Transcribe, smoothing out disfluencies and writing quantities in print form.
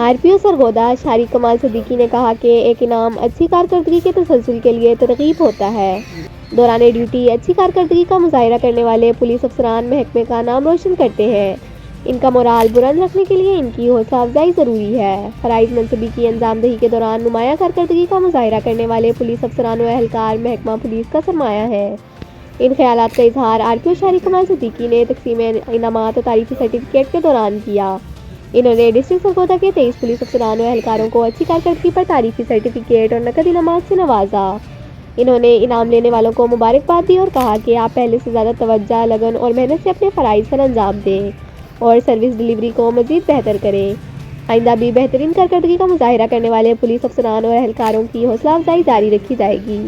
RPO Sargodha Shariq کمال صدیقی نے کہا کہ ایک انعام اچھی کارکردگی کے تسلسل کے لیے ترغیب ہوتا ہے۔ دوران ڈیوٹی اچھی کارکردگی کا مظاہرہ کرنے والے پولیس افسران محکمے کا نام روشن کرتے ہیں۔ ان کا مورال بلند رکھنے کے لیے ان کی حوصلہ افزائی ضروری ہے۔ فرائض منصبی کی انجام دہی کے دوران نمایاں کارکردگی کا مظاہرہ کرنے والے پولیس افسران و اہلکار محکمہ پولیس کا سرمایہ ہیں۔ ان خیالات کا اظہار RPO شارق کمال صدیقی نے تقسیم انعامات و تعریفی سرٹیفکیٹ کے دوران کیا۔ انہوں نے ڈسٹرکٹ سرگودا کے 23 پولیس افسران و اہلکاروں کو اچھی کارکردگی پر تعریفی سرٹیفکیٹ اور نقد انعامات سے نوازا۔ انہوں نے انعام لینے والوں کو مبارکباد دی اور کہا کہ آپ پہلے سے زیادہ توجہ، لگن اور محنت سے اپنے فرائض سر انجام دیں اور سروس ڈلیوری کو مزید بہتر کریں۔ آئندہ بھی بہترین کارکردگی کا مظاہرہ کرنے والے پولیس افسران اور اہلکاروں کی حوصلہ افزائی جاری رکھی جائے گی۔